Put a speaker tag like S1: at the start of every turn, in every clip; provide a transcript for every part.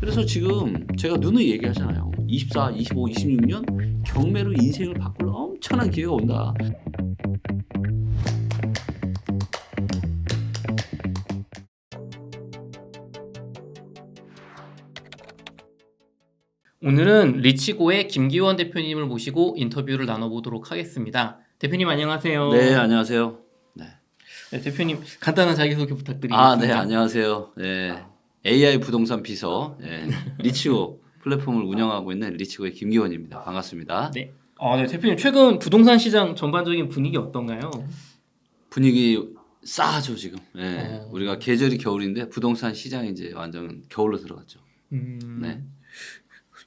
S1: 그래서 지금 제가 누누이 얘기하잖아요. 24, 25, 26년 경매로 인생을 바꿀 엄청난 기회가 온다.
S2: 오늘은 리치고의 김기원 대표님을 모시고 인터뷰를 나눠보도록 하겠습니다. 대표님 안녕하세요.
S1: 네, 안녕하세요.
S2: 네, 대표님 간단한 자기소개 부탁드리겠습니다.
S1: 네, 안녕하세요. 네, AI 부동산 비서 리치고 플랫폼을 운영하고 있는 리치고의 김기원입니다. 반갑습니다.
S2: 네. 네, 대표님 최근 부동산 시장 전반적인 분위기 어떤가요?
S1: 분위기 싸하죠 지금. 우리가 계절이 겨울인데 부동산 시장이 이제 완전 겨울로 들어갔죠. 네.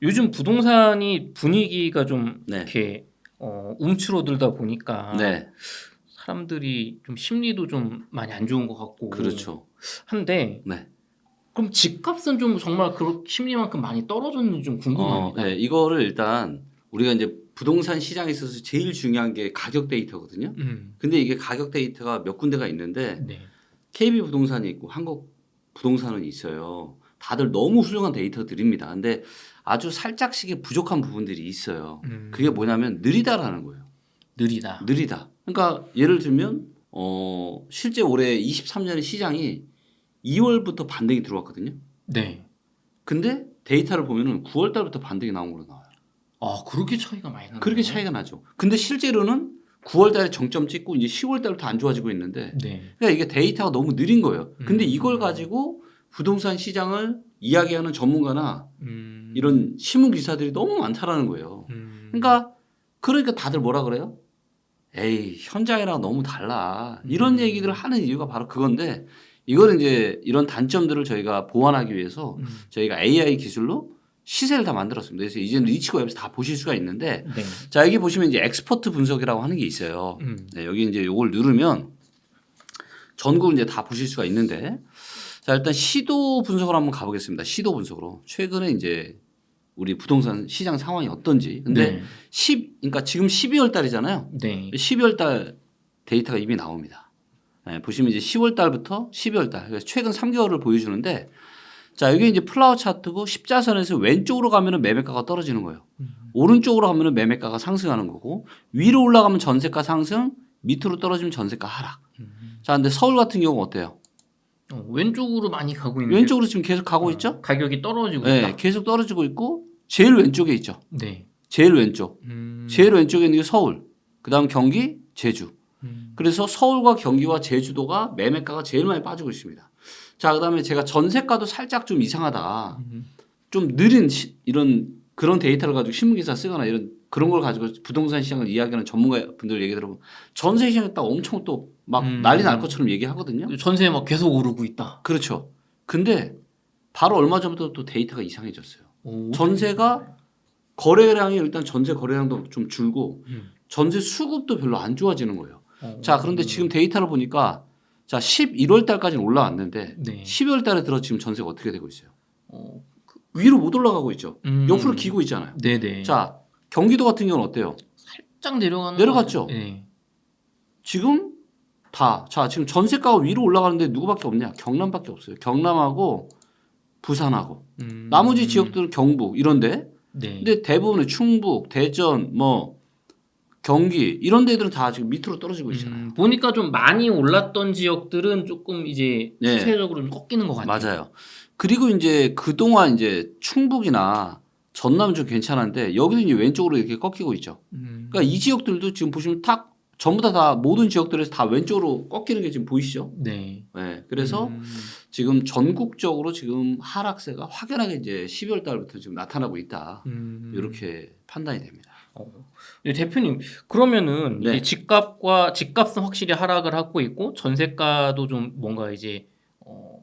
S2: 요즘 부동산이 분위기가 좀
S1: 네.
S2: 이렇게 움츠러들다 보니까
S1: 네,
S2: 사람들이 좀 심리도 좀 많이 안 좋은 것 같고
S1: 그렇죠.
S2: 한데
S1: 네.
S2: 그럼 집값은 좀 정말 그 심리만큼 많이 떨어졌는지 좀 궁금합니다.
S1: 네, 이거를 일단 우리가 이제 부동산 시장에 있어서 제일 중요한 게 가격 데이터거든요. 근데 이게 가격 데이터가 몇 군데가 있는데
S2: 네.
S1: KB 부동산이 있고 한국 부동산은 있어요. 다들 너무 훌륭한 데이터들입니다. 근데 아주 살짝씩의 부족한 부분들이 있어요. 그게 뭐냐면 느리다라는 거예요.
S2: 느리다.
S1: 느리다. 그러니까 예를 들면 실제 올해 23년의 시장이 2월부터 반등이 들어왔거든요.
S2: 네.
S1: 근데 데이터를 보면은 9월 달부터 반등이 나온 걸로 나와요.
S2: 그렇게 차이가 많이 나요.
S1: 그렇게 차이가 나죠. 근데 실제로는 9월 달에 정점 찍고 이제 10월 달부터 안 좋아지고 있는데
S2: 네.
S1: 그러니까 이게 데이터가 너무 느린 거예요. 근데 이걸 가지고 부동산 시장을 이야기하는 전문가나 이런 신문 기사들이 너무 많다라는 거예요. 그러니까 다들 뭐라 그래요? 에이, 현장이랑 너무 달라. 이런 얘기들을 하는 이유가 바로 그건데 이거는 이제 이런 단점들을 저희가 보완하기 위해서 저희가 AI 기술로 시세를 다 만들었습니다. 그래서 이제는 리치고 앱에서 다 보실 수가 있는데
S2: 네.
S1: 자, 여기 보시면 이제 엑스퍼트 분석이라고 하는 게 있어요. 네, 여기 이제 요걸 누르면 전국을 이제 다 보실 수가 있는데 자, 일단 시도 분석을 한번 가보겠습니다. 시도 분석으로. 최근에 이제 우리 부동산 시장 상황이 어떤지. 근데
S2: 네.
S1: 그러니까 지금 12월 달이잖아요.
S2: 네.
S1: 12월 달 데이터가 이미 나옵니다. 네, 보시면 이제 10월 달부터 12월 달. 그래서 최근 3개월을 보여주는데 자, 여기 이제 플라워 차트고 십자선에서 왼쪽으로 가면은 매매가가 떨어지는 거예요. 오른쪽으로 가면은 매매가가 상승하는 거고 위로 올라가면 전세가 상승, 밑으로 떨어지면 전세가 하락. 자, 근데 서울 같은 경우는 어때요?
S2: 왼쪽으로 많이 가고 있는데
S1: 왼쪽으로 지금 계속 가고 있죠?
S2: 가격이 떨어지고
S1: 네,
S2: 있다.
S1: 계속 떨어지고 있고 제일 왼쪽에 있죠.
S2: 네.
S1: 제일 왼쪽. 제일 왼쪽에 있는 게 서울. 그다음 경기, 제주. 그래서 서울과 경기와 제주도가 매매가가 제일 많이 빠지고 있습니다. 자, 그다음에 제가 전세가도 살짝 좀 이상하다. 좀 느린 이런 그런 데이터를 가지고 신문기사 쓰거나 이런 그런 걸 가지고 부동산 시장을 이야기하는 전문가분들 얘기 들어보면 전세 시장이 딱 엄청 또 막 난리 날 것처럼 얘기하거든요.
S2: 전세 막 계속 오르고 있다.
S1: 그렇죠. 근데 바로 얼마 전부터 또 데이터가 이상해졌어요. 전세가 거래량이 일단 전세 거래량도 좀 줄고 전세 수급도 별로 안 좋아지는 거예요. 자, 그런데 지금 데이터를 보니까 자, 11월 달까지는 올라왔는데
S2: 네.
S1: 12월 달에 들어 지금 전세가 어떻게 되고 있어요? 위로 못 올라가고 있죠. 옆으로 기고 있잖아요.
S2: 네네.
S1: 자, 경기도 같은 경우는 어때요?
S2: 살짝
S1: 내려갔죠?
S2: 네.
S1: 지금 지금 전세가가 위로 올라가는데 누구밖에 없냐? 경남밖에 없어요. 경남하고 부산하고 나머지 지역들은 경북 이런데
S2: 네.
S1: 근데 대부분의 충북, 대전, 뭐 경기 이런 데들은 다 지금 밑으로 떨어지고 있잖아요.
S2: 보니까 좀 많이 올랐던 지역들은 조금 이제
S1: 네.
S2: 추세적으로 좀 꺾이는 것 같아요.
S1: 맞아요. 그리고 이제 그동안 이제 충북이나 전남 좀 괜찮은데 여기는 이제 왼쪽으로 이렇게 꺾이고 있죠. 그러니까 이 지역들도 지금 보시면 전부 다 모든 지역들에서 다 왼쪽으로 꺾이는 게 지금 보이시죠?
S2: 네.
S1: 네. 그래서 지금 전국적으로 지금 하락세가 확연하게 이제 12월 달부터 지금 나타나고 있다. 이렇게 판단이 됩니다.
S2: 네, 대표님 그러면은
S1: 네.
S2: 이제 집값은 확실히 하락을 하고 있고 전세가도 좀 뭔가 이제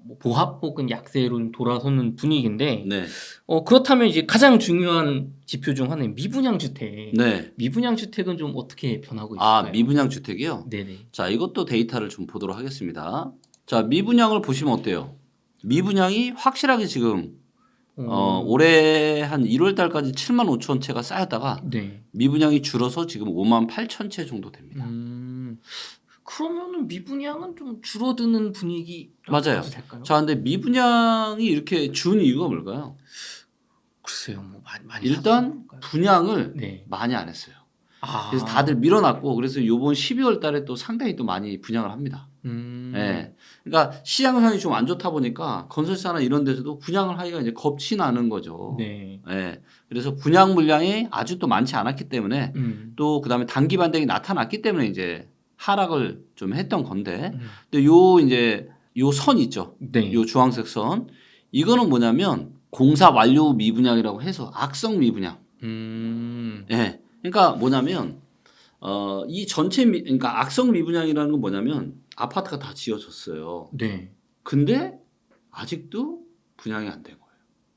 S2: 뭐 보합 혹은 약세로 좀 돌아서는 분위기인데
S1: 네.
S2: 그렇다면 이제 가장 중요한 지표 중 하나인 미분양 주택.
S1: 네.
S2: 미분양 주택은 좀 어떻게 변하고 있을까요?
S1: 미분양 주택이요?
S2: 네네.
S1: 자, 이것도 데이터를 좀 보도록 하겠습니다. 자, 미분양을 보시면 어때요? 미분양이 확실하게 지금 올해 한 1월 달까지 7만 5천 채가 쌓였다가
S2: 네.
S1: 미분양이 줄어서 지금 5만 8천 채 정도 됩니다.
S2: 그러면은 미분양은 좀 줄어드는 분위기
S1: 맞아요.
S2: 될까요?
S1: 자, 근데 미분양이 이렇게 준 이유가 뭘까요?
S2: 글쎄요, 뭐 많이
S1: 일단
S2: 샀을까요?
S1: 분양을
S2: 네.
S1: 많이 안 했어요.
S2: 아.
S1: 그래서 다들 밀어놨고 그래서 이번 12월 달에 또 상당히 또 많이 분양을 합니다. 예. 그러니까 시장 상황이 좀 안 좋다 보니까 건설사나 이런 데서도 분양을 하기가 이제 겁이 나는 거죠.
S2: 네.
S1: 예. 그래서 분양 물량이 아주 또 많지 않았기 때문에 또 그다음에 단기 반등이 나타났기 때문에 이제 하락을 좀 했던 건데 근데 요 이제 요 선 있죠.
S2: 네.
S1: 요 주황색 선 이거는 뭐냐면 공사 완료 미분양이라고 해서 악성 미분양. 예. 그러니까 뭐냐면 이 전체 그러니까 악성 미분양이라는 건 뭐냐면 아파트가 다 지어졌어요.
S2: 네.
S1: 근데 아직도 분양이 안 된 거예요.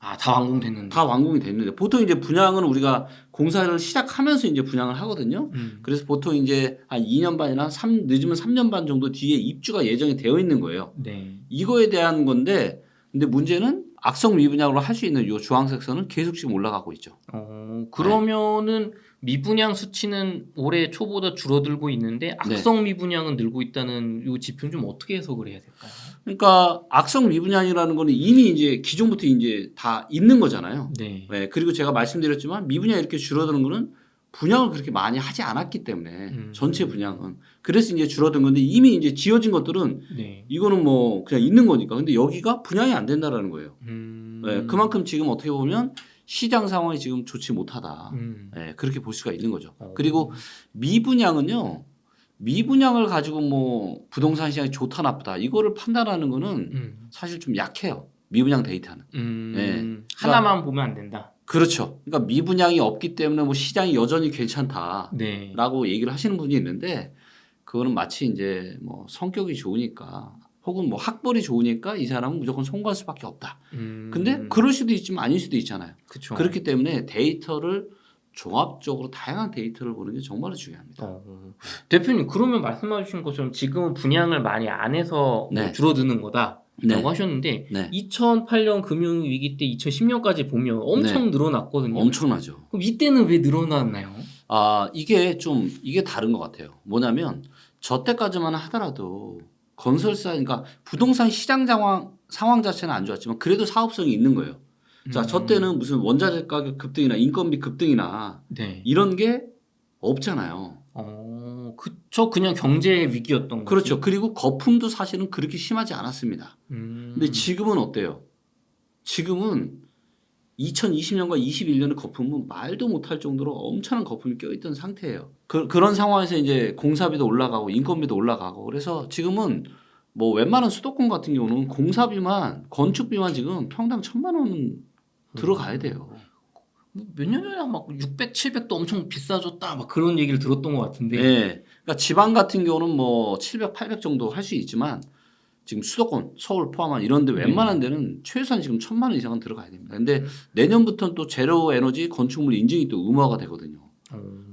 S2: 아, 다 완공됐는데.
S1: 다 완공이 됐는데 보통 이제 분양은 우리가 공사를 시작하면서 이제 분양을 하거든요. 그래서 보통 이제 한 2년 반이나 늦으면 3년 반 정도 뒤에 입주가 예정이 되어 있는 거예요.
S2: 네.
S1: 이거에 대한 건데 근데 문제는 악성 미분양으로 할 수 있는 요 주황색 선은 계속 지금 올라가고 있죠.
S2: 그러면은 미분양 수치는 올해 초보다 줄어들고 있는데 악성 미분양은 늘고 있다는 요 지표는 좀 어떻게 해석을 해야 될까요?
S1: 그러니까 악성 미분양이라는 거는 이미 이제 기존부터 이제 다 있는 거잖아요.
S2: 네.
S1: 네, 그리고 제가 말씀드렸지만 미분양 이렇게 줄어드는 거는 분양을 그렇게 많이 하지 않았기 때문에 전체 분양은 그래서 이제 줄어든 건데 이미 이제 지어진 것들은
S2: 네.
S1: 이거는 뭐 그냥 있는 거니까 근데 여기가 분양이 안 된다라는 거예요. 네, 그만큼 지금 어떻게 보면 시장 상황이 지금 좋지 못하다. 네, 그렇게 볼 수가 있는 거죠. 그리고 미분양은요. 미분양을 가지고 뭐 부동산 시장이 좋다 나쁘다 이거를 판단하는 거는 사실 좀 약해요. 미분양 데이터는. 네.
S2: 하나만 보면 안 된다.
S1: 그렇죠. 그러니까 미분양이 없기 때문에 뭐 시장이 여전히 괜찮다라고
S2: 네.
S1: 얘기를 하시는 분이 있는데 그거는 마치 이제 뭐 성격이 좋으니까 혹은 뭐 학벌이 좋으니까 이 사람은 무조건 성공할 수밖에 없다. 근데 그럴 수도 있지만 아닐 수도 있잖아요.
S2: 그쵸.
S1: 그렇기 때문에 데이터를 종합적으로 다양한 데이터를 보는 게 정말 중요합니다.
S2: 대표님 그러면 말씀하신 것처럼 지금은 분양을 많이 안 해서
S1: 네.
S2: 뭐 줄어드는 거다.
S1: 네.
S2: 라고 하셨는데
S1: 네.
S2: 2008년 금융위기 때 2010년까지 보면 엄청 늘어났거든요.
S1: 엄청나죠.
S2: 그럼 이때는 왜 늘어났나요?
S1: 아, 이게 다른 것 같아요. 뭐냐면 저 때까지만 하더라도 건설사, 그러니까 부동산 시장 상황 자체는 안 좋았지만 그래도 사업성이 있는 거예요. 자, 저 때는 무슨 원자재 가격 급등이나 인건비 급등이나
S2: 네.
S1: 이런 게 없잖아요.
S2: 그쵸. 그냥 경제 위기였던 거죠.
S1: 그렇죠. 그리고 거품도 사실은 그렇게 심하지 않았습니다. 근데 지금은 어때요? 지금은 2020년과 21년의 거품은 말도 못할 정도로 엄청난 거품이 껴있던 상태예요. 그런 상황에서 이제 공사비도 올라가고 인건비도 올라가고 그래서 지금은 뭐 웬만한 수도권 같은 경우는 공사비만 건축비만 지금 평당 1,000만 원 들어가야 돼요.
S2: 몇 년 전에 막 600, 700도 엄청 비싸졌다 막 그런 얘기를 들었던 것 같은데.
S1: 네. 그러니까 지방 같은 경우는 뭐 700, 800 정도 할 수 있지만 지금 수도권, 서울 포함한 이런 데 웬만한 데는 최소한 지금 1,000만 원 이상은 들어가야 됩니다. 근데 내년부터는 또 제로 에너지 건축물 인증이 또 의무화가 되거든요.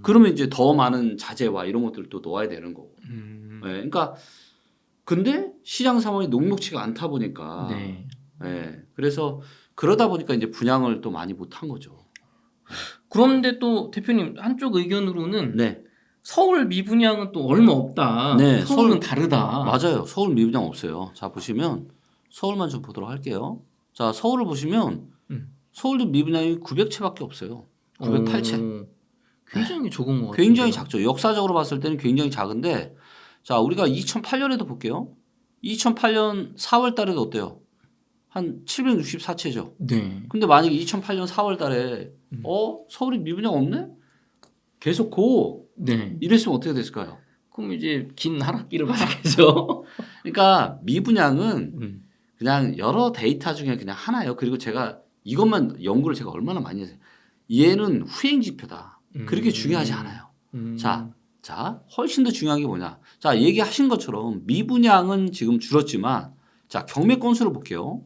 S1: 그러면 이제 더 많은 자재와 이런 것들을 또 넣어야 되는 거고. 네. 그러니까 근데 시장 상황이 녹록치가 않다 보니까
S2: 네.
S1: 네. 그래서 그러다 보니까 이제 분양을 또 많이 못한 거죠.
S2: 그런데 또 대표님 한쪽 의견으로는
S1: 네.
S2: 서울 미분양은 또 얼마 없다.
S1: 네,
S2: 서울은 다르다.
S1: 맞아요. 서울 미분양 없어요. 자, 보시면 서울만 좀 보도록 할게요. 자, 서울을 보시면 서울도 미분양이 900채밖에 없어요. 908채.
S2: 굉장히 적은 것 같아요.
S1: 굉장히 작죠. 역사적으로 봤을 때는 굉장히 작은데 자, 우리가 2008년에도 볼게요. 2008년 4월 달에도 어때요? 한 764채죠.
S2: 네.
S1: 근데 만약에 2008년 4월 달에 서울이 미분양 없네? 계속 고
S2: 네.
S1: 이랬으면 어떻게 됐을까요?
S2: 그럼 이제 긴 하락기를 맞겠죠.
S1: 그러니까 미분양은 그냥 여러 데이터 중에 그냥 하나예요. 그리고 제가 이것만 연구를 제가 얼마나 많이 했어요. 얘는 후행 지표다. 그렇게 중요하지 않아요. 자, 훨씬 더 중요한 게 뭐냐? 자, 얘기하신 것처럼 미분양은 지금 줄었지만 자, 경매 건수를 볼게요.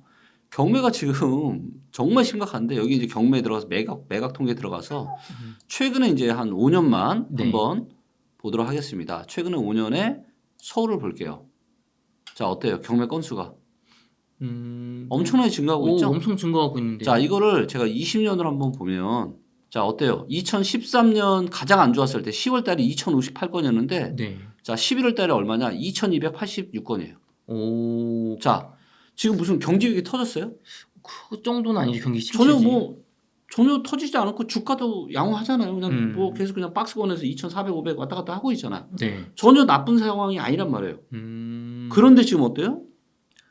S1: 경매가 지금 정말 심각한데 여기 이제 경매에 들어가서 매각 통계에 들어가서 최근에 이제 한 5년만
S2: 네.
S1: 한번 보도록 하겠습니다. 최근에 5년에 서울을 볼게요. 자, 어때요? 경매 건수가 엄청나게 증가하고 있죠?
S2: 엄청 증가하고 있는데.
S1: 자, 이거를 제가 20년으로 한번 보면 자, 어때요? 2013년 가장 안 좋았을 때 10월 달이 2058건이었는데
S2: 네.
S1: 자, 11월 달에 얼마냐? 2,286건이에요.
S2: 오.
S1: 자, 지금 무슨 경제위기 터졌어요?
S2: 그 정도는 아니지. 경기
S1: 전혀
S2: 침체지.
S1: 전혀 터지지 않고 주가도 양호하잖아요. 그냥 뭐
S2: 음.
S1: 계속 그냥 박스권에서 2,400, 500 왔다 갔다 하고 있잖아요.
S2: 네.
S1: 전혀 나쁜 상황이 아니란 말이에요.
S2: 음.
S1: 그런데 지금 어때요?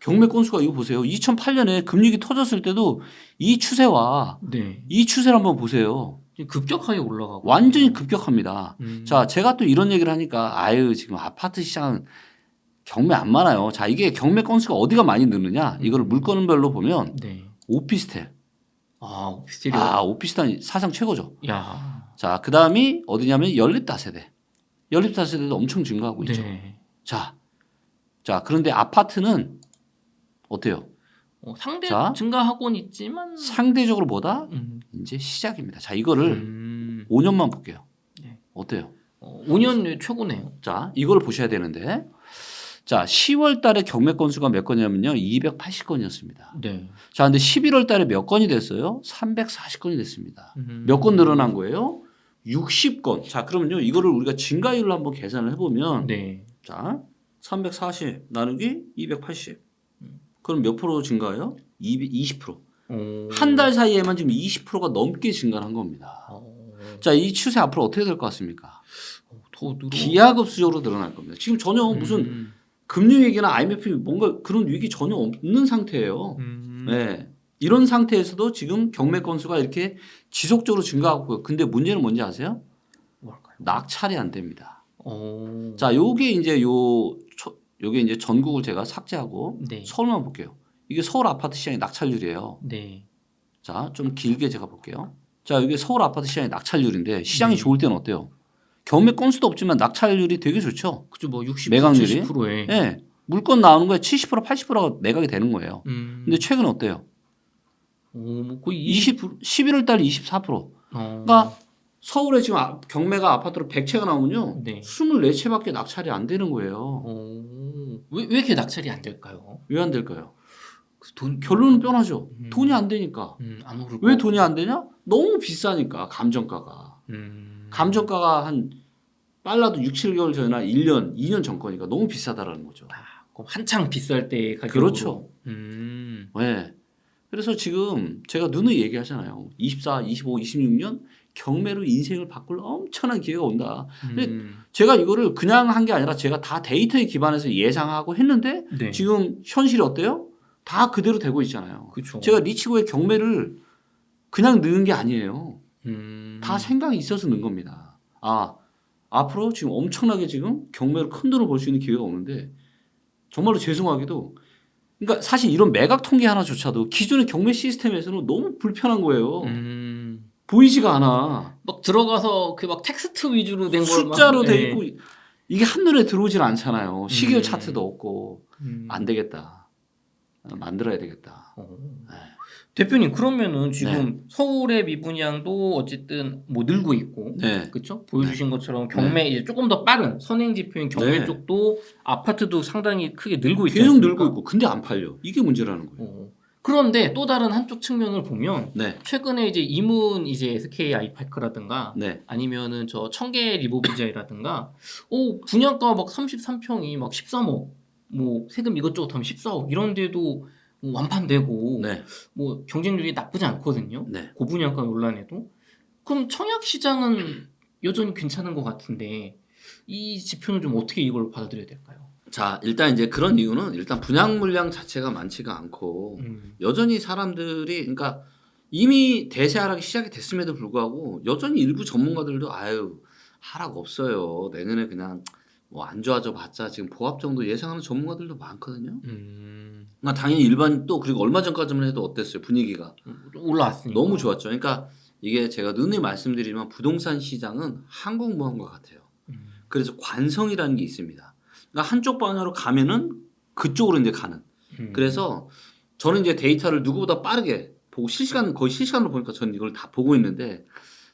S1: 경매 건수가 이거 보세요. 2008년에 금융위기 터졌을 때도 이 추세와
S2: 네.
S1: 이 추세를 한번 보세요.
S2: 지금 급격하게 올라가고.
S1: 완전히 급격합니다.
S2: 음.
S1: 자, 제가 또 이런 얘기를 하니까 아유 지금 아파트 시장은 경매 안 많아요. 자, 이게 경매 건수가 어디가 많이 느느냐? 이거를 물건별로 보면
S2: 네.
S1: 오피스텔.
S2: 아, 오피스텔이.
S1: 오피스텔 사상 최고죠.
S2: 야.
S1: 자, 그 다음이 어디냐면 연립다세대. 연립다세대도 엄청 증가하고 있죠.
S2: 네.
S1: 자, 그런데 아파트는 어때요?
S2: 상대
S1: 자.
S2: 증가하고는 있지만
S1: 상대적으로 뭐다?
S2: 음.
S1: 이제 시작입니다. 자, 이거를
S2: 음.
S1: 5년만 볼게요.
S2: 네.
S1: 어때요?
S2: 5년 최고네요.
S1: 자, 이걸 보셔야 되는데, 자, 10월 달에 경매 건수가 몇 건이냐면요, 280건이었습니다.
S2: 네.
S1: 자, 근데 11월 달에 몇 건이 됐어요? 340건이 됐습니다.
S2: 음.
S1: 몇 건 늘어난 거예요? 60건. 자, 그러면요, 이거를 우리가 증가율로 한번 계산을 해보면,
S2: 네.
S1: 자, 340 나누기 280. 그럼 몇 프로 증가해요? 20%. 한 달 사이에만 지금 20%가 넘게 증가한 겁니다. 자, 이 추세 앞으로 어떻게 될 것 같습니까?
S2: 더 늘어.
S1: 기하급수적으로 늘어날 겁니다. 지금 전혀 무슨 금융 위기나 IMF 뭔가 그런 위기 전혀 없는 상태예요. 네. 이런 상태에서도 지금 경매 건수가 이렇게 지속적으로 증가하고 있고요. 근데 문제는 뭔지 아세요?
S2: 뭘까요?
S1: 낙찰이 안 됩니다. 자, 요게 이제 전국을 제가 삭제하고
S2: 네.
S1: 서울만 볼게요. 이게 서울 아파트 시장의 낙찰률이에요.
S2: 네.
S1: 자, 좀 길게 제가 볼게요. 자, 이게 서울 아파트 시장의 낙찰률인데 시장이
S2: 네.
S1: 좋을 때는 어때요? 경매 건수도 없지만 낙찰률이 되게 좋죠.
S2: 그죠, 뭐 60,
S1: 매각률이?
S2: 70%에.
S1: 네. 물건 나오는 거에 70%, 80%가 매각이 되는 거예요.
S2: 근데
S1: 근데 최근 어때요?
S2: 뭐 거의
S1: 11월 달 24%. 그러니까 서울에 지금 경매가 아파트로 100채가 나오면요.
S2: 네.
S1: 24채밖에 낙찰이 안 되는 거예요.
S2: 왜 이렇게 낙찰이 안 될까요?
S1: 왜 안 될까요?
S2: 돈
S1: 결론은 뻔하죠. 돈이 안 되니까.
S2: 안 오르고.
S1: 왜 돈이 안 되냐? 너무 비싸니까 감정가가. 감정가가 한 빨라도 6, 7개월 전이나 1년, 2년 전 거니까 너무 비싸다라는 거죠.
S2: 그럼 한창 비쌀 때 가격으로.
S1: 그렇죠. 네. 그래서 지금 제가 누누이 얘기하잖아요. 24, 25, 26년 경매로 인생을 바꿀 엄청난 기회가 온다. 근데 제가 이거를 그냥 한 게 아니라 제가 다 데이터에 기반해서 예상하고 했는데
S2: 네.
S1: 지금 현실이 어때요? 다 그대로 되고 있잖아요.
S2: 그렇죠.
S1: 제가 리치고의 경매를 그냥 넣은 게 아니에요. 다 생각이 있어서 넣은 겁니다. 앞으로 지금 엄청나게 지금 경매로 큰 돈을 벌 수 있는 기회가 오는데 정말로 죄송하게도 그러니까 사실 이런 매각 통계 하나조차도 기존의 경매 시스템에서는 너무 불편한 거예요. 보이지가 않아.
S2: 막 들어가서 그 막 텍스트 위주로 된 걸
S1: 숫자로 돼
S2: 네.
S1: 있고 이게 한눈에 들어오질 않잖아요. 시기열 차트도 없고 안 되겠다. 만들어야 되겠다.
S2: 대표님 그러면은 지금 서울의 미분양도 어쨌든 뭐 늘고 있고,
S1: 네.
S2: 그렇죠? 보여주신 것처럼 경매 이제 조금 더 빠른 선행 지표인 경매
S1: 네.
S2: 쪽도 아파트도 상당히 크게 늘고 있죠.
S1: 계속 늘고 있고 근데 안 팔려. 이게 문제라는 거예요.
S2: 그런데 또 다른 한쪽 측면을 보면
S1: 네.
S2: 최근에 이제 이문 이제 SK 아이파크라든가
S1: 네.
S2: 아니면은 저 청계 리버비자이라든가 분양가 막 33평이 막 13억, 뭐 세금 이것저것 하면 14억 이런데도 뭐 완판되고
S1: 네.
S2: 뭐 경쟁률이 나쁘지 않거든요.
S1: 네.
S2: 고분양가 논란에도. 그럼 청약 시장은 여전히 괜찮은 것 같은데 이 지표는 좀 어떻게 이걸 받아들여야 될까요?
S1: 자, 일단 이제 그런 이유는 일단 분양 물량 자체가 많지가 않고 여전히 사람들이 그러니까 이미 대세 하락이 시작이 됐음에도 불구하고 여전히 일부 전문가들도 하락 없어요. 내년에 그냥 뭐 안 좋아져 봤자 지금 보합 정도 예상하는 전문가들도 많거든요. 그러니까 당연히 일반 또 그리고 얼마 전까지만 해도 어땠어요? 분위기가
S2: 올라왔으니까.
S1: 너무 좋았죠. 그러니까 이게 제가 누누이 말씀드리지만 부동산 시장은 항공모함과 같아요. 그래서 관성이라는 게 있습니다. 그러니까 한쪽 방향으로 가면은 그쪽으로 이제 가는. 그래서 저는 이제 데이터를 누구보다 빠르게 보고 거의 실시간으로 보니까 저는 이걸 다 보고 있는데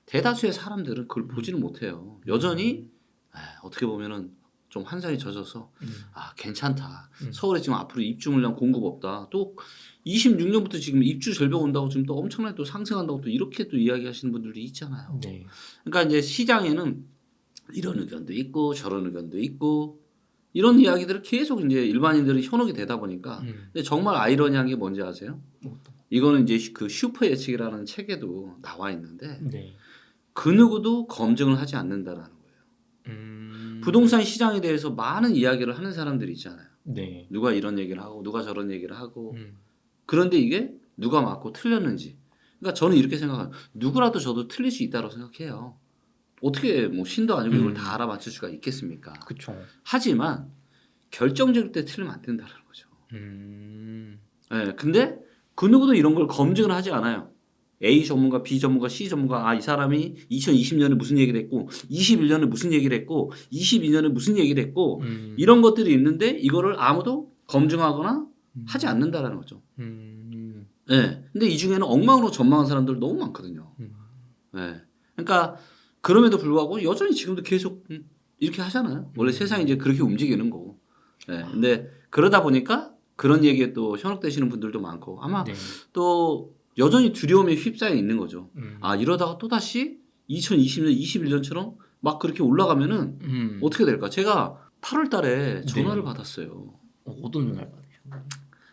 S1: 대다수의 사람들은 그걸 보지는 못해요. 여전히 어떻게 보면은 좀 환상이 젖어서 괜찮다. 서울에 지금 앞으로 입주 물량 공급 없다. 또 26년부터 지금 입주 절벽 온다고 지금 또 엄청나게 또 상승한다고 또 이렇게 또 이야기하시는 분들도 있잖아요.
S2: 네.
S1: 그러니까 이제 시장에는 이런 의견도 있고 저런 의견도 있고 이런 이야기들을 계속 이제 일반인들이 현혹이 되다 보니까 근데 정말 아이러니한 게 뭔지 아세요? 이거는 이제 그 슈퍼 예측이라는 책에도 나와 있는데
S2: 네.
S1: 그 누구도 검증을 하지 않는다라는 거예요. 부동산 시장에 대해서 많은 이야기를 하는 사람들이 있잖아요.
S2: 네.
S1: 누가 이런 얘기를 하고 누가 저런 얘기를 하고 그런데 이게 누가 맞고 틀렸는지 그러니까 저는 이렇게 생각해요. 누구라도 저도 틀릴 수 있다고 생각해요. 어떻게 뭐 신도 아니고 이걸 다 알아맞힐 수가 있겠습니까?
S2: 그렇죠.
S1: 하지만 결정적일 때 틀리면 안 된다는 거죠. 네, 근데 그 누구도 이런 걸 검증을 하지 않아요. A 전문가, B 전문가, C 전문가 아 이 사람이 2020년에 무슨 얘기를 했고 21년에 무슨 얘기를 했고 22년에 무슨 얘기를 했고 이런 것들이 있는데 이거를 아무도 검증하거나 하지 않는다라는 거죠. 네, 근데 이 중에는 엉망으로 전망한 사람들 너무 많거든요. 네, 그러니까 그럼에도 불구하고 여전히 지금도 계속 이렇게 하잖아요. 원래 세상이 이제 그렇게 움직이는 거고. 네, 근데 그러다 보니까 그런 얘기에 또 현혹되시는 분들도 많고 아마
S2: 네.
S1: 또 여전히 두려움에 휩싸여 있는 거죠. 아 이러다가 또 다시 2020년, 21년처럼 막 그렇게 올라가면은 어떻게 될까? 제가 8월달에 전화를
S2: 네.
S1: 받았어요.
S2: 어떤 전화를 받으셨나요?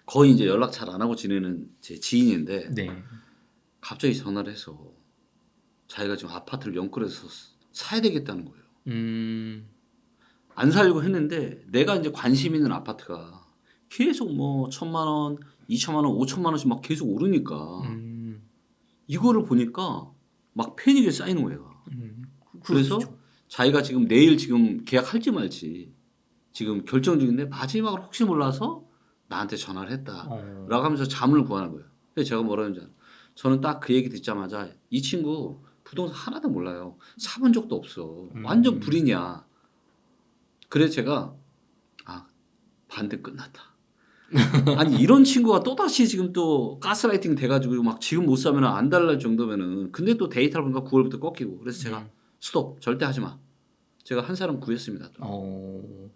S1: 거의 이제 연락 잘 안 하고 지내는 제 지인인데
S2: 네.
S1: 갑자기 전화를 해서 자기가 지금 아파트를 연끌어서 사야 되겠다는 거예요. 안 살려고 했는데 내가 이제 관심 있는 아파트가 계속 뭐 1,000만 원, 2천만 원, 5천만 원씩 막 계속 오르니까 이거를 보니까 막 패닉에 쌓이는 거예요. 그래서
S2: 그렇죠.
S1: 자기가 지금 내일 지금 계약할지 말지 지금 결정 중인데 마지막으로 혹시 몰라서 나한테 전화를 했다라고 하면서 잠을 구하는 거예요. 그래서 제가 뭐라 했는지 알아요? 저는 딱 그 얘기 듣자마자 이 친구 부동산 하나도 몰라요. 사본 적도 없어. 완전 불인이야. 그래서 제가 아 반대 끝났다. 아니 이런 친구가 또 다시 지금 또 가스라이팅 돼가지고 막 지금 못 사면 안 달랄 정도면은 근데 또 데이터를 보니까 9월부터 꺾이고 그래서 제가 스톱 절대 하지 마. 제가 한 사람 구했습니다. 또.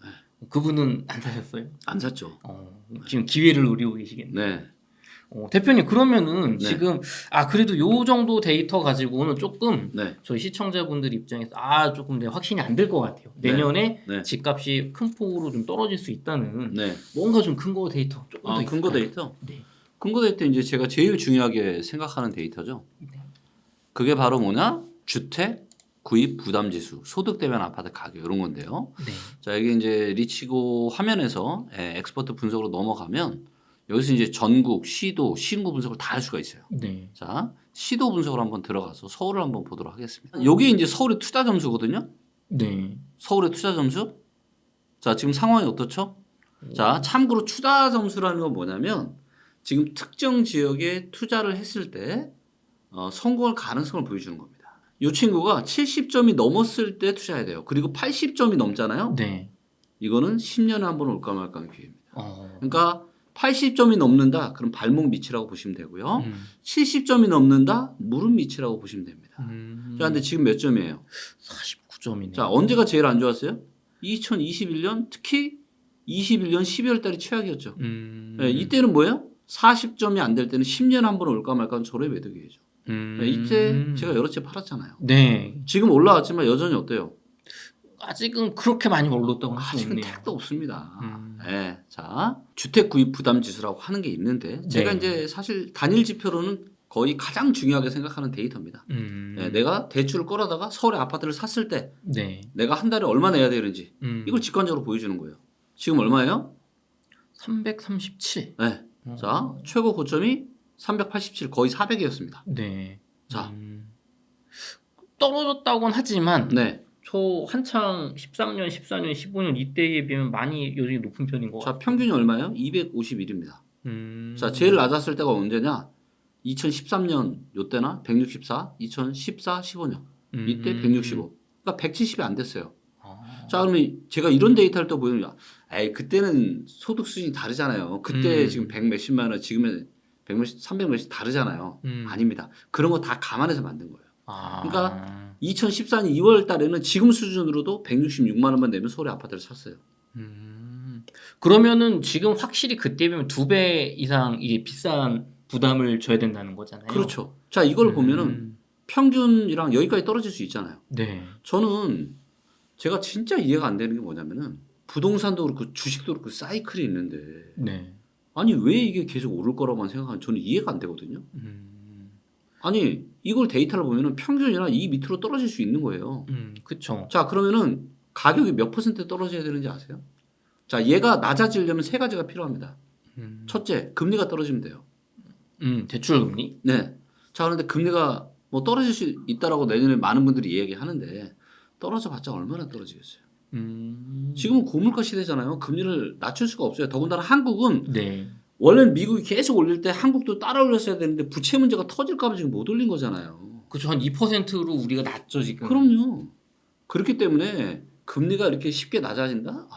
S2: 그분은 안 사셨어요?
S1: 안 샀죠.
S2: 지금 기회를 노리고 계시겠네요.
S1: 네.
S2: 대표님 그러면은
S1: 네.
S2: 지금 그래도 요 정도 데이터 가지고는 조금
S1: 네.
S2: 저희 시청자분들 입장에서 조금 확신이 안 될 것 같아요.
S1: 네.
S2: 내년에
S1: 네.
S2: 집값이 큰 폭으로 좀 떨어질 수 있다는
S1: 네.
S2: 뭔가 좀 근거 데이터 조금 더
S1: 근거
S2: 있을까요?
S1: 데이터.
S2: 네.
S1: 근거 데이터 이제 제가 제일 중요하게 생각하는 데이터죠. 그게 바로 뭐냐? 주택 구입 부담 지수, 소득 대면 아파트 가격 이런 건데요.
S2: 네.
S1: 자, 이게 이제 리치고 화면에서 엑스퍼트 분석으로 넘어가면 여기서 이제 전국, 시도, 신구 분석을 다 할 수가 있어요.
S2: 네.
S1: 자, 시도 분석을 한번 들어가서 서울을 한번 보도록 하겠습니다. 여기 이제 서울의 투자 점수거든요.
S2: 네.
S1: 서울의 투자 점수. 자, 지금 상황이 어떻죠? 자, 참고로 투자 점수라는 건 뭐냐면 지금 특정 지역에 투자를 했을 때 성공할 가능성을 보여주는 겁니다. 이 친구가 70점이 넘었을 때 투자해야 돼요. 그리고 80점이 넘잖아요.
S2: 네.
S1: 이거는 10년에 한 번 올까 말까 하는 기회입니다. 그러니까 80점이 넘는다. 그럼 발목 밑이라고 보시면 되고요. 70점이 넘는다. 무릎 밑이라고 보시면 됩니다. 자, 근데 지금 몇 점이에요?
S2: 49점이네요.
S1: 자, 언제가 제일 안 좋았어요? 2021년 특히 21년 12월 달이 최악이었죠. 네, 이때는 뭐예요? 40점이 안 될 때는 10년에 한 번 올까 말까 하는 저렴 매도 기회죠. 네, 이때 제가 여러 채 팔았잖아요.
S2: 네.
S1: 지금 올라왔지만 여전히 어때요?
S2: 아직은 그렇게 많이 올랐다고 할 수
S1: 아직은
S2: 없네요.
S1: 택도 없습니다. 네, 자, 주택 구입 부담 지수라고 하는 게 있는데 제가
S2: 네.
S1: 이제 사실 단일 지표로는 거의 가장 중요하게 생각하는 데이터입니다. 네, 내가 대출을 끌어다가 서울에 아파트를 샀을 때
S2: 네.
S1: 내가 한 달에 얼마 내야 되는지 이걸 직관적으로 보여주는 거예요. 지금 얼마예요?
S2: 337.
S1: 네. 자, 최고 고점이 387 거의 400이었습니다.
S2: 네.
S1: 자,
S2: 떨어졌다고는 하지만
S1: 네.
S2: 저 한창 13년, 14년, 15년 이때에 비하면 많이 여전히 높은 편인 것 같아요.
S1: 자, 평균이 얼마예요? 251입니다. 자, 제일 낮았을 때가 언제냐? 2013년 요때나 164, 2014, 15년 이때 165. 그러니까 170이 안 됐어요. 자, 그러면 제가 이런 데이터를 또 보면 그때는 소득 수준이 다르잖아요. 그때 지금 100 몇십만 원, 지금은 100 몇십, 300 몇십 다르잖아요. 아닙니다. 그런 거 다 감안해서 만든 거예요. 그러니까 2014년 2월 달에는 지금 수준으로도 166만 원만 내면 서울에 아파트를 샀어요.
S2: 그러면은 지금 확실히 그때 비하면 2배 이상 이게 비싼 부담을 져야 된다는 거잖아요.
S1: 그렇죠. 자, 이걸 보면은 평균이랑 여기까지 떨어질 수 있잖아요.
S2: 네.
S1: 저는 제가 진짜 이해가 안 되는 게 뭐냐면은 부동산도 그렇고 주식도 그렇고 사이클이 있는데
S2: 네.
S1: 아니 왜 이게 계속 오를 거라고만 생각하면 저는 이해가 안 되거든요. 아니 이걸 데이터를 보면은 평균이나 이 밑으로 떨어질 수 있는 거예요.
S2: 그쵸.
S1: 자 그러면은 가격이 몇 퍼센트 떨어져야 되는지 아세요? 자 얘가 낮아지려면 세 가지가 필요합니다. 첫째 금리가 떨어지면 돼요.
S2: 대출 금리?
S1: 네. 자 그런데 금리가 뭐 떨어질 수 있다라고 내년에 많은 분들이 이야기하는데 떨어져봤자 얼마나 떨어지겠어요. 지금은 고물가 시대잖아요. 금리를 낮출 수가 없어요. 더군다나 한국은
S2: 네.
S1: 원래는 미국이 계속 올릴 때 한국도 따라 올렸어야 되는데 부채 문제가 터질까 봐 지금 못 올린 거잖아요.
S2: 그쵸. 한 2%로 우리가 낮죠 지금.
S1: 그럼요. 그렇기 때문에 금리가 이렇게 쉽게 낮아진다?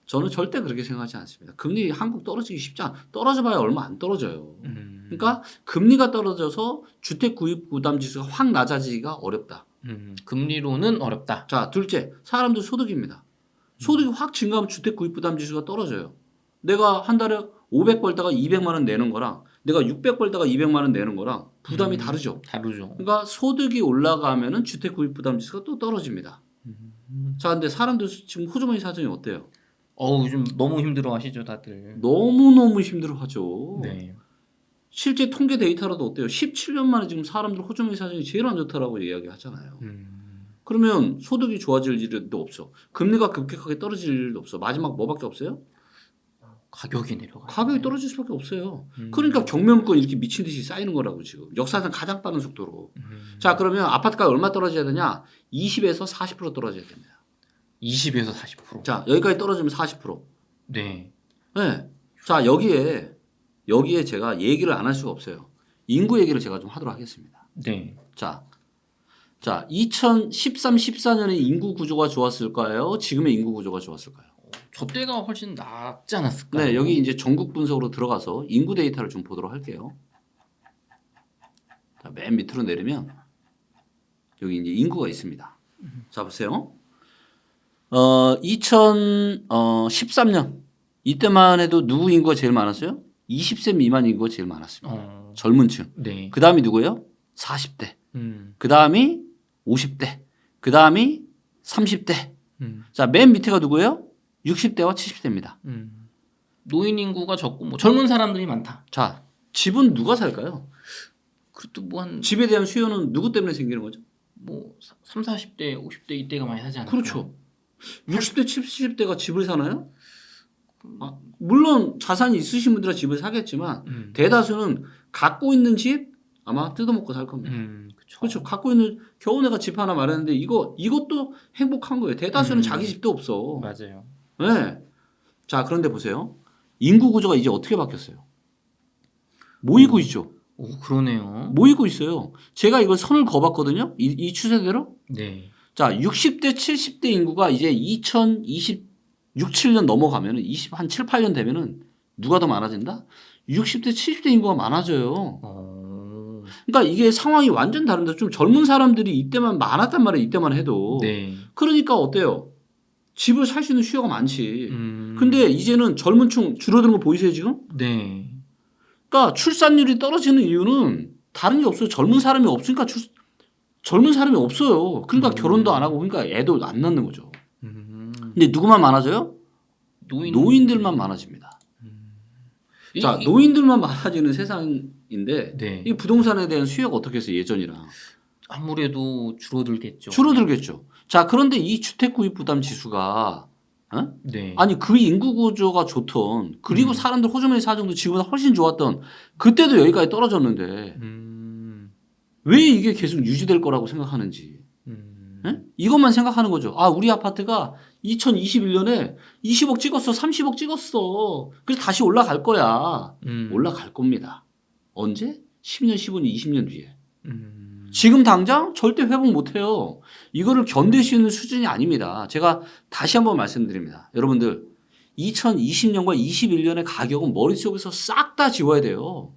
S1: 저는 절대 그렇게 생각하지 않습니다. 금리 한국 떨어지기 쉽지 않아. 떨어져봐야 얼마 안 떨어져요. 그러니까 금리가 떨어져서 주택 구입 부담 지수가 확 낮아지기가 어렵다.
S2: 금리로는 어렵다.
S1: 자, 둘째, 사람들 소득입니다. 소득이 확 증가하면 주택 구입 부담 지수가 떨어져요. 내가 한 달에 500 벌다가 200만 원 내는 거랑 내가 600 벌다가 200만 원 내는 거랑 부담이 다르죠.
S2: 다르죠.
S1: 그러니까 소득이 올라가면은 주택 구입 부담 지수가 또 떨어집니다. 자, 근데 사람들 지금 호주머니 사정이 어때요?
S2: 요즘 너무 힘들어하시죠 다들.
S1: 너무너무 힘들어하죠.
S2: 네.
S1: 실제 통계 데이터라도 어때요? 17년 만에 지금 사람들 호주머니 사정이 제일 안 좋다라고 이야기하잖아요. 그러면 소득이 좋아질 일도 없어. 금리가 급격하게 떨어질 일도 없어. 마지막 뭐밖에 없어요?
S2: 가격이 내려가.
S1: 가격이 떨어질 수밖에 없어요. 그러니까 경매물건 이렇게 미친 듯이 쌓이는 거라고 지금. 역사상 가장 빠른 속도로. 자 그러면 아파트가 얼마 떨어져야 되냐? 20에서 40% 떨어져야 됩니다.
S2: 20에서 40%.
S1: 자 여기까지 떨어지면 40%.
S2: 네.
S1: 네. 자 여기에 제가 얘기를 안 할 수가 없어요. 인구 얘기를 제가 좀 하도록 하겠습니다.
S2: 네.
S1: 자 2013, 14년에 인구 구조가 좋았을까요? 지금의 인구 구조가 좋았을까요?
S2: 저 때가 훨씬 낫지 않았을까요?
S1: 네, 여기 이제 전국 분석으로 들어가서 인구 데이터를 좀 보도록 할게요. 자, 맨 밑으로 내리면 여기 이제 인구가 있습니다. 자, 보세요. 2013년 이때만 해도 누구 인구가 제일 많았어요? 20세 미만 인구가 제일 많았습니다. 젊은 층.
S2: 네.
S1: 그 다음이 누구예요? 40대. 그 다음이 50대. 그 다음이 30대. 자, 맨 밑에가 누구예요? 60대와 70대입니다.
S2: 노인 인구가 적고 뭐 젊은 사람들이 많다.
S1: 자, 집은 누가 살까요?
S2: 그것도 뭐 한
S1: 집에 대한 수요는 누구 때문에 생기는 거죠?
S2: 뭐 3, 40대, 50대 이때가 많이 사지 않을까요?
S1: 그렇죠. 60대, 70대가 집을 사나요? 물론 자산이 있으신 분들은 집을 사겠지만 대다수는 갖고 있는 집 아마 뜯어먹고 살 겁니다. 그렇죠. 갖고 있는 겨우 내가 집 하나 마련했는데 이것도 행복한 거예요. 대다수는 자기 집도 없어.
S2: 맞아요.
S1: 네. 자 그런데 보세요. 인구 구조가 이제 어떻게 바뀌었어요? 모이고 있죠.
S2: 오 그러네요.
S1: 모이고 있어요. 제가 이걸 선을 그어봤거든요. 이 추세대로.
S2: 네.
S1: 자 60대 70대 인구가 이제 2026, 7년 넘어가면은 한 7, 8년 되면은 누가 더 많아진다? 60대 70대 인구가 많아져요. 그러니까 이게 상황이 완전 다른데 좀 젊은 사람들이 이때만 많았단 말이에요. 이때만 해도.
S2: 네.
S1: 그러니까 어때요? 집을 살 수 있는 수요가 많지. 근데 이제는 젊은 층 줄어드는 거 보이세요 지금?
S2: 네.
S1: 그러니까 출산율이 떨어지는 이유는 다른 게 없어요. 젊은 사람이 없으니까 젊은 사람이 없어요. 그러니까 결혼도 안 하고 그러니까 애도 안 낳는 거죠. 근데 누구만 많아져요? 노인들만 많아집니다. 자, 노인들만 많아지는 세상인데
S2: 네.
S1: 이 부동산에 대한 수요가 어떻게 해서 예전이랑
S2: 아무래도 줄어들겠죠.
S1: 줄어들겠죠. 자, 그런데 이 주택 구입 부담 지수가
S2: 네.
S1: 아니 그 인구 구조가 좋던 그리고 사람들 호주머니 사정도 지금보다 훨씬 좋았던 그때도 여기까지 떨어졌는데 왜 이게 계속 유지될 거라고 생각하는지 이것만 생각하는 거죠. 아 우리 아파트가 2021년에 20억 찍었어 30억 찍었어 그래서 다시 올라갈 거야. 올라갈 겁니다. 언제? 10년 15년 20년 뒤에. 지금 당장 절대 회복 못해요. 이거를 견딜 수 있는 수준이 아닙니다. 제가 다시 한번 말씀드립니다. 여러분들 2020년과 21년의 가격은 머릿속에서 싹 다 지워야 돼요.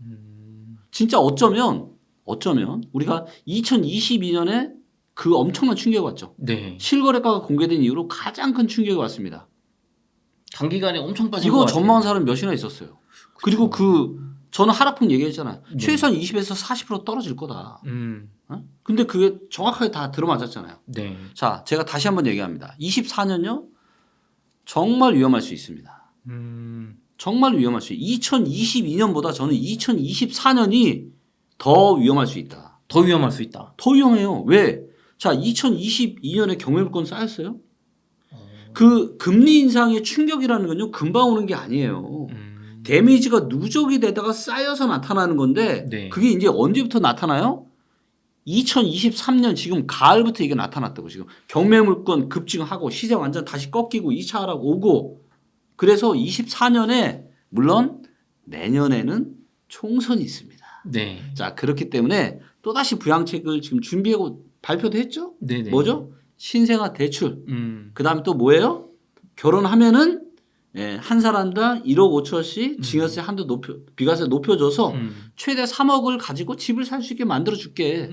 S1: 진짜 어쩌면 우리가 2022년에 그 엄청난 충격이 왔죠.
S2: 네.
S1: 실거래가가 공개된 이후로 가장 큰 충격이 왔습니다.
S2: 단기간에 엄청 빠진
S1: 이거
S2: 것 같아요.
S1: 전망한 사람 몇이나 있었어요. 그리고 그 저는 하락폭 얘기했잖아요.
S2: 네.
S1: 최소한 20에서 40% 떨어질 거다. 근데 그게 정확하게 다 들어맞았잖아요.
S2: 네.
S1: 자, 제가 다시 한번 얘기합니다. 24년요? 정말 위험할 수 있습니다. 정말 위험할 수 있어요. 2022년보다 저는 2024년이 더 위험할 수 있다.
S2: 더 위험할 수 있다.
S1: 더 위험해요. 왜? 자, 2022년에 경매물건 쌓였어요? 그 금리 인상의 충격이라는 건요, 금방 오는 게 아니에요. 데미지가 누적이 되다가 쌓여서 나타나는 건데,
S2: 네.
S1: 그게 이제 언제부터 나타나요? 2023년 지금 가을부터 이게 나타났다고. 지금 경매물건 급증하고 시장 완전 다시 꺾이고 2차 하락 오고, 그래서 24년에 물론 내년에는 총선이 있습니다.
S2: 네.
S1: 자, 그렇기 때문에 또다시 부양책을 지금 준비하고 발표도 했죠?
S2: 네네.
S1: 뭐죠? 신생아 대출.
S2: 음.
S1: 그 다음에 또 뭐예요? 결혼하면은 한 사람당 1억 5천씩 증여세 한도 비과세 높여줘서 최대 3억을 가지고 집을 살 수 있게 만들어줄게.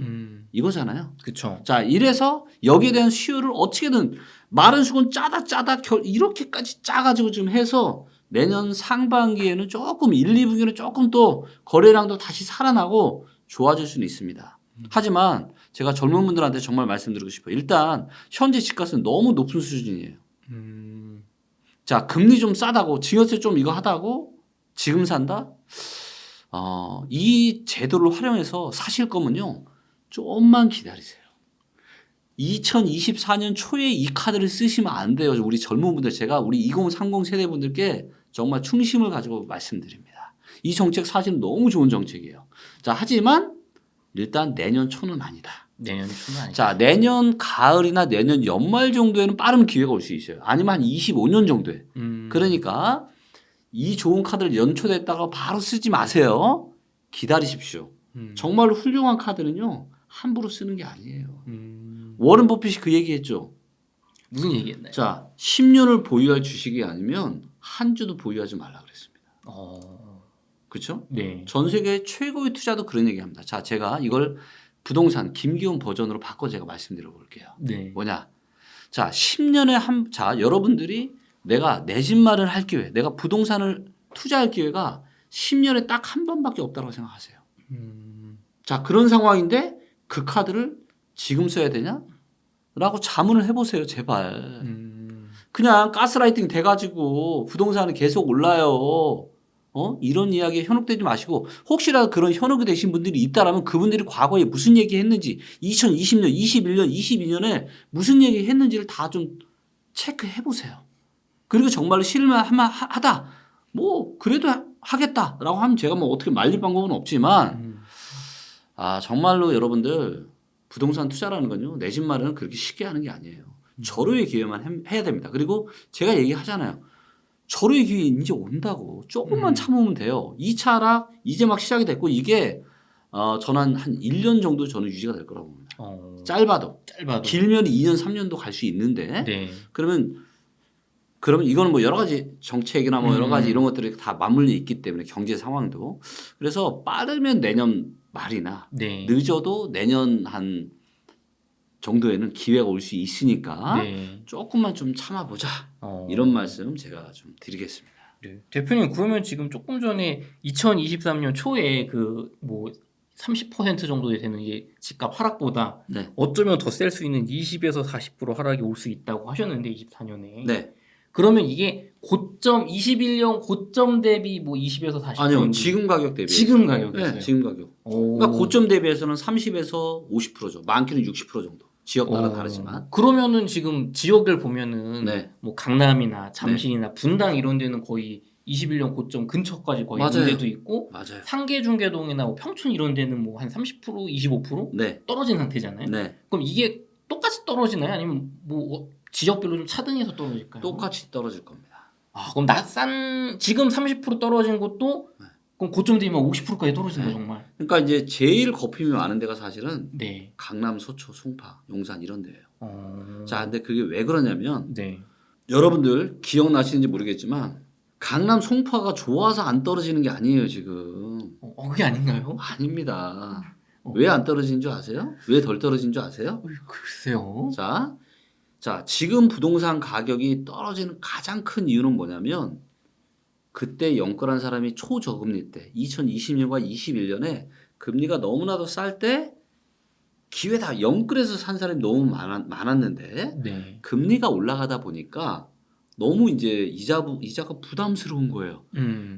S1: 이거잖아요.
S2: 그쵸.
S1: 자, 이래서 여기에 대한 수요를 어떻게든 마른 수건 짜다 이렇게까지 짜가지고 좀 해서 내년 상반기에는 조금 1, 2분기는 조금 또 거래량도 다시 살아나고 좋아질 수는 있습니다. 하지만 제가 젊은 분들한테 정말 말씀드리고 싶어요. 일단 현재 집값은 너무 높은 수준이에요. 자, 금리 좀 싸다고 증여세 좀 이거 하다고 지금 산다? 이 제도를 활용해서 사실 거면요. 좀만 기다리세요. 2024년 초에 이 카드를 쓰시면 안 돼요. 우리 젊은 분들, 제가 우리 2030 세대 분들께 정말 충심을 가지고 말씀드립니다. 이 정책 사실은 너무 좋은 정책이에요. 자, 하지만 일단 내년 초는 아니다.
S2: 내년 초는 아니다.
S1: 자, 내년 가을이나 내년 연말 정도에는 빠른 기회가 올 수 있어요. 아니면 한 25년 정도에. 그러니까 이 좋은 카드를 연초됐다가 바로 쓰지 마세요. 기다리십시오. 정말 훌륭한 카드는요. 함부로 쓰는 게 아니에요. 워런 버핏이 그 얘기했죠.
S2: 무슨 얘기했나요?
S1: 자, 10년을 보유할 주식이 아니면 한 주도 보유하지 말라 그랬습니다. 그렇죠?
S2: 네.
S1: 전 세계 최고의 투자도 그런 얘기합니다. 자, 제가 이걸 부동산 김기훈 버전으로 바꿔 제가 말씀드려 볼게요.
S2: 네.
S1: 뭐냐? 자, 10년에 자, 여러분들이 내가 내 집 마련할 기회, 내가 부동산을 투자할 기회가 10년에 딱 한 번밖에 없다고 생각하세요. 자, 그런 상황인데 그 카드를 지금 써야 되냐? 라고 자문을 해보세요, 제발. 그냥 가스라이팅 돼가지고 부동산은 계속 올라요. 이런 이야기에 현혹되지 마시고, 혹시라도 그런 현혹이 되신 분들이 있다라면 그분들이 과거에 무슨 얘기 했는지, 2020년, 21년, 22년에 무슨 얘기 했는지를 다 좀 체크해 보세요. 그리고 정말로 실망하다, 뭐, 그래도 하겠다라고 하면 제가 뭐 어떻게 말릴 방법은 없지만, 정말로 여러분들, 부동산 투자라는 건요, 내 집 마련은 그렇게 쉽게 하는 게 아니에요. 절호의 기회만 해야 됩니다. 그리고 제가 얘기하잖아요. 절호의 기회 이제 온다고. 조금만 참으면 돼요. 2차 하락 이제 막 시작이 됐고, 이게 저는 한 1년 정도 저는 유지가 될 거라고 봅니다. 짧아도. 길면 2년, 3년도 갈 수 있는데,
S2: 네.
S1: 그러면 이거는 뭐 여러 가지 정책이나 뭐 여러 가지 이런 것들이 다 맞물려 있기 때문에, 경제 상황도. 그래서 빠르면 내년 말이나
S2: 네.
S1: 늦어도 내년 한 정도에는 기회가 올 수 있으니까
S2: 네.
S1: 조금만 좀 참아보자. 이런 말씀 제가 좀 드리겠습니다.
S2: 네. 대표님, 그러면 지금 조금 전에 2023년 초에 그 뭐 30% 정도 되는 이게 집값 하락보다
S1: 네.
S2: 어쩌면 더 셀 수 있는 20에서 40% 하락이 올 수 있다고 하셨는데, 24년에.
S1: 네.
S2: 그러면 이게 고점 21년 고점 대비 뭐 20에서 40%?
S1: 아니요. 지금 가격 대비.
S2: 지금 가격이었어요.
S1: 네, 지금 가격. 그러니까 고점 대비해서는 30에서 50%죠. 많게는 60% 정도. 지역 따라 다르지만.
S2: 그러면은 지금 지역을 보면은
S1: 네.
S2: 뭐 강남이나 잠실이나 분당 이런 데는 거의 21년 고점 근처까지 거의
S1: 맞아요.
S2: 있는 데도 있고,
S1: 맞아요.
S2: 상계중계동이나 뭐 평촌 이런 데는 뭐 한 30%, 25%
S1: 네.
S2: 떨어진 상태잖아요.
S1: 네.
S2: 그럼 이게 똑같이 떨어지나요? 아니면 뭐 지역별로 좀 차등해서 떨어질까요?
S1: 똑같이 떨어질 겁니다.
S2: 그럼 지금 30% 떨어진 것도 그럼 고점 되면 50%까지 떨어진다, 정말.
S1: 그러니까 이제 제일 거품이 많은 데가 사실은
S2: 네.
S1: 강남, 소초, 송파, 용산 이런 데예요.
S2: 어...
S1: 자, 근데 그게 왜 그러냐면
S2: 네.
S1: 여러분들 기억나시는지 모르겠지만 강남, 송파가 좋아서 안 떨어지는 게 아니에요, 지금.
S2: 그게 아닌가요?
S1: 아닙니다. 왜 안 떨어지는 줄 아세요? 왜 덜 떨어진 줄 아세요?
S2: 글쎄요.
S1: 자, 지금 부동산 가격이 떨어지는 가장 큰 이유는 뭐냐면 그때 영끌한 사람이 초저금리 때 2020년과 21년에 금리가 너무나도 쌀 때 기회다 영끌해서 산 사람이 너무 많았는데
S2: 네.
S1: 금리가 올라가다 보니까 너무 이제 이자가 부담스러운 거예요.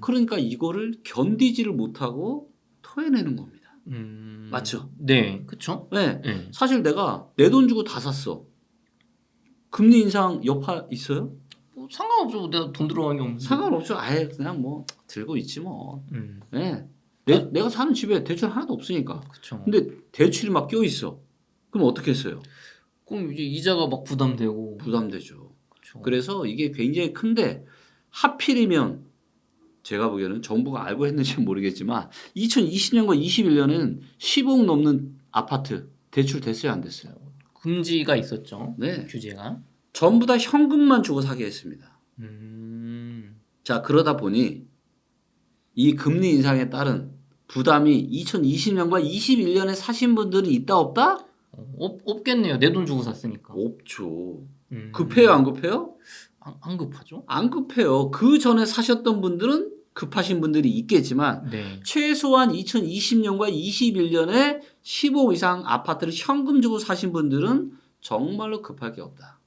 S1: 그러니까 이거를 견디지를 못하고 토해내는 겁니다. 맞죠?
S2: 네, 그렇죠.
S1: 네.
S2: 네.
S1: 사실 내가 내 돈 주고 다 샀어. 금리 인상 여파 있어요?
S2: 뭐 상관없죠. 내가 돈 들어간 게 없는데.
S1: 상관없죠. 아예 그냥 뭐 들고 있지 뭐.
S2: 음,
S1: 네. 내가 사는 집에 대출 하나도 없으니까.
S2: 그렇죠.
S1: 근데 대출이 막 껴 있어. 그럼 어떻게 했어요?
S2: 그럼 이제 이자가 막 부담되고.
S1: 부담되죠.
S2: 그렇죠.
S1: 그래서 이게 굉장히 큰데 하필이면 제가 보기에는 정부가 알고 했는지 모르겠지만 2020년과 21년에는 15억 넘는 아파트 대출 됐어요, 안 됐어요?
S2: 금지가 있었죠.
S1: 네.
S2: 규제가.
S1: 전부 다 현금만 주고 사게 했습니다.
S2: 음,
S1: 자, 그러다 보니 이 금리 인상에 따른 부담이 2020년과 21년에 사신 분들이 있다 없다?
S2: 없겠네요. 내 돈 주고 샀으니까.
S1: 없죠. 급해요, 안 급해요?
S2: 안 급하죠?
S1: 안 급해요. 그 전에 사셨던 분들은 급하신 분들이 있겠지만
S2: 네.
S1: 최소한 2020년과 21년에 15억 이상 아파트를 현금 주고 사신 분들은 정말로 급할 게 없다.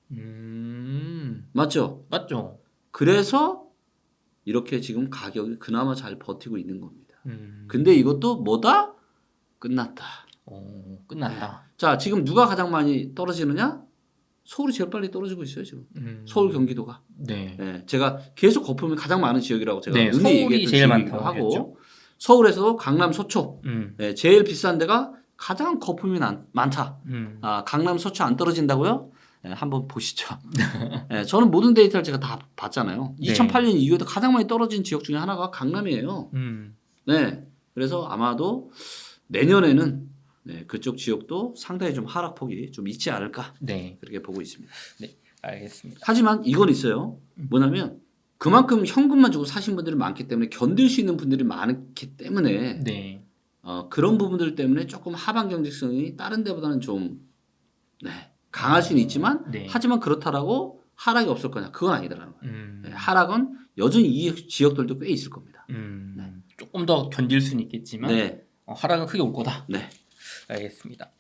S1: 맞죠?
S2: 맞죠.
S1: 그래서 이렇게 지금 가격이 그나마 잘 버티고 있는 겁니다. 근데 이것도 뭐다? 끝났다.
S2: 끝났다.
S1: 자, 지금 누가 가장 많이 떨어지느냐? 서울이 제일 빨리 떨어지고 있어요, 지금. 서울 경기도가.
S2: 네.
S1: 네, 제가 계속 거품이 가장 많은 지역이라고 제가
S2: 네,
S1: 눈에
S2: 서울이
S1: 얘기했던
S2: 제일
S1: 지역이기도
S2: 많다고
S1: 하고
S2: 했죠.
S1: 서울에서도 강남 서초
S2: 음.
S1: 네, 제일 비싼 데가 가장 거품이 많다. 강남 서초 안 떨어진다고요? 네, 한번 보시죠. 네, 저는 모든 데이터를 제가 다 봤잖아요.
S2: 네.
S1: 2008년 이후에도 가장 많이 떨어진 지역 중에 하나가 강남이에요. 네, 그래서 아마도 내년에는 네, 그쪽 지역도 상당히 좀 하락폭이 좀 있지 않을까
S2: 네.
S1: 그렇게 보고 있습니다.
S2: 네, 알겠습니다.
S1: 하지만 이건 있어요. 뭐냐면 그만큼 현금만 주고 사신 분들이 많기 때문에 견딜 수 있는 분들이 많기 때문에
S2: 네.
S1: 그런 부분들 때문에 조금 하방 경직성이 다른 데보다는 좀 네, 강할 수는 있지만
S2: 네.
S1: 하지만 그렇다라고 하락이 없을 거냐 그건 아니더라는 거예요. 네,
S2: 음.
S1: 하락은 여전히 이 지역들도 꽤 있을 겁니다.
S2: 조금 더 견딜 수는 있겠지만
S1: 네,
S2: 하락은 크게 올 거다.
S1: 네.
S2: 알겠습니다.